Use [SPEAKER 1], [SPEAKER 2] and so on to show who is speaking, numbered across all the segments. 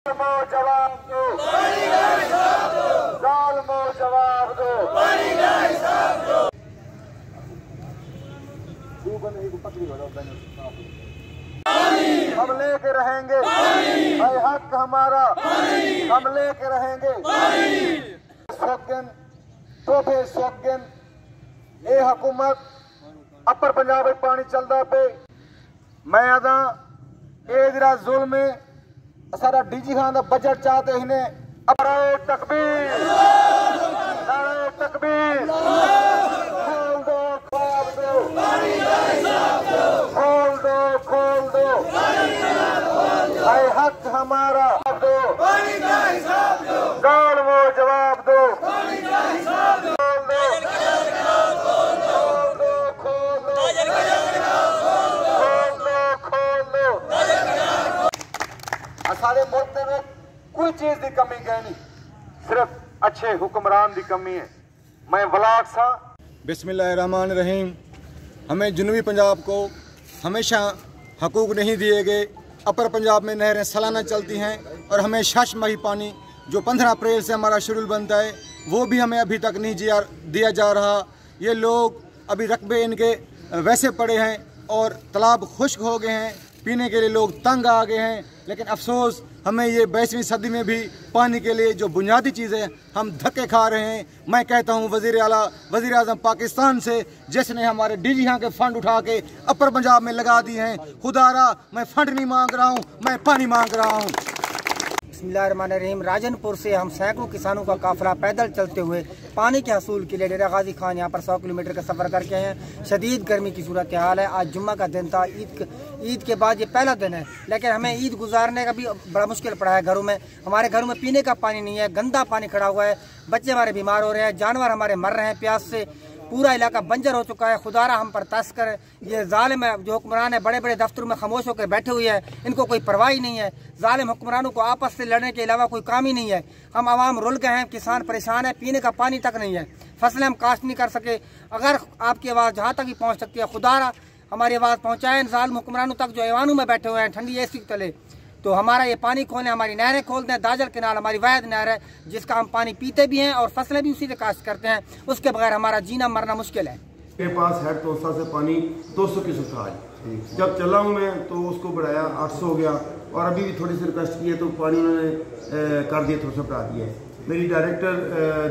[SPEAKER 1] जवाब दो, जालिमो जवाब दो। हम लेके रहेंगे, है हक हमारा, हम लेके रहेंगे। सोगन तोहफे सोगन ये हुकूमत अपर पंजाब में पानी चलता पे मैं आदा ये जरा जुल्म है सारा डीजी खान का बजट चाहते इन्हें नारे तकबीर, नारे तकबीर। खोल दो, खोल दो, खोल दो, खोल दो, है हक हमारा दो, जालिमो जवाब दो। सारे मुल्क में कोई चीज की कमी है नहीं, सिर्फ अच्छे हुक्मरान की कमी है। मैं वलाक सा
[SPEAKER 2] बिस्मिल्लाहिर्रहमानिर्रहीम। हमें जनूबी पंजाब को हमेशा हकूक नहीं दिए गए। अपर पंजाब में नहरें सालाना चलती हैं और हमें 6 माही पानी जो 15 अप्रैल से हमारा शेड्यूल बनता है वो भी हमें अभी तक नहीं दिया जा रहा। ये लोग अभी रकबे इनके वैसे पड़े हैं और तालाब खुश्क हो गए हैं, पीने के लिए लोग तंग आ गए हैं। लेकिन अफसोस हमें ये 22वीं सदी में भी पानी के लिए जो बुनियादी चीज़ें हम धक्के खा रहे हैं। मैं कहता हूँ वज़ीर आला वज़ीर आज़म पाकिस्तान से जिसने हमारे डीजी यहाँ के फंड उठा के अपर पंजाब में लगा दिए हैं, खुदारा मैं फंड नहीं मांग रहा हूँ, मैं पानी मांग रहा हूँ।
[SPEAKER 3] बिस्मिल्लाहिर्रहमानिर्रहीम। राजनपुर से हम सैकड़ों किसानों का काफिला पैदल चलते हुए पानी के हसूल के लिए डेरा गाजी खान यहाँ पर 100 किलोमीटर का सफ़र करके हैं। शदीद गर्मी की सूरत हाल है। आज जुम्मा का दिन था, ईद के बाद ये पहला दिन है, लेकिन हमें ईद गुजारने का भी बड़ा मुश्किल पड़ा है। घरों में हमारे घरों में पीने का पानी नहीं है, गंदा पानी खड़ा हुआ है, बच्चे हमारे बीमार हो रहे हैं, जानवर हमारे मर रहे हैं प्यास से, पूरा इलाका बंजर हो चुका है। खुदारा हम पर तरस कर ये जालिम है जो हुक्मरान है, बड़े बड़े दफ्तरों में खामोश होकर बैठे हुए हैं, इनको कोई परवाह ही नहीं है। जालिम हुक्मरानों को आपस से लड़ने के अलावा कोई काम ही नहीं है। हम आवाम रुल गए हैं, किसान परेशान है, पीने का पानी तक नहीं है, फसलें हम काश्त नहीं कर सके। अगर आपकी आवाज़ जहाँ तक भी पहुँच सकती है, खुदारा हमारी आवाज़ पहुँचाएं जालिम हुक्मरानों तक जो ऐवानों में बैठे हुए हैं ठंडी एसी के तले। तो हमारा ये पानी खोलें, हमारी नहरें खोल दें। दाजल केनाल हमारी वाहिद नहर है जिसका हम पानी पीते भी हैं और फसलें भी उसी से काश्त करते हैं। उसके बगैर हमारा जीना मरना मुश्किल है।
[SPEAKER 4] मेरे पास हेड तोसा से पानी 200 की सुथा आज जब चला हूँ मैं तो उसको बढ़ाया 800 हो गया और अभी भी थोड़ी सी रिक्वेस्ट की है तो पानी उन्होंने कर दिया, थोड़ा सा बढ़ा दिया है। मेरी डायरेक्टर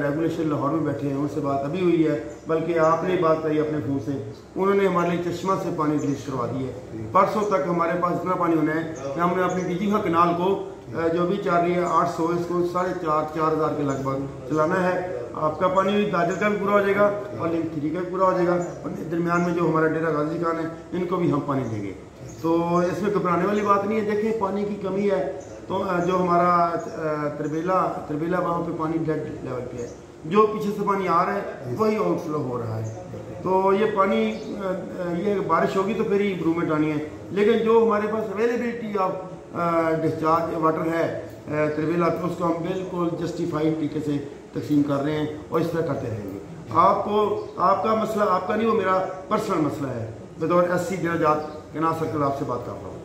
[SPEAKER 4] रेगुलेशन लाहौर में बैठे हैं, उनसे बात अभी हुई है, बल्कि आपने बात करी अपने फ़ोन से, उन्होंने हमारे लिए चश्मा से पानी रिलीज करवा दी है। परसों तक हमारे पास इतना पानी होना है कि हमने अपनी डीजी का कनाल को जो भी चल रही है 800 इसको 4,500 के लगभग चलाना है। आपका पानी दाजल का भी पूरा हो जाएगा और लिंक 3 का भी पूरा हो जाएगा और दरमियान में जो हमारा डेरा गाजी खान है इनको भी हम पानी देंगे। तो इसमें घबराने वाली बात नहीं है। देखें पानी की कमी है तो जो हमारा तरबेला वहाँ पे पानी डेड लेवल पे है, जो पीछे से पानी आ रहा है वही आउटफ्लो हो रहा है। तो ये पानी ये बारिश होगी तो फिर ही इम्प्रूवमेंट आनी है। लेकिन जो हमारे पास अवेलेबिलिटी ऑफ डिस्चार्ज वाटर है तरबेला तो उसको हम बिल्कुल जस्टिफाइड तरीके से तकसीम कर रहे हैं और इस तरह करते रहेंगे। आपका मसला आपका नहीं, वो मेरा पर्सनल मसला है। बतौर SC डेरा जात केनाल सर्कल आपसे बात कर रहा हूँ।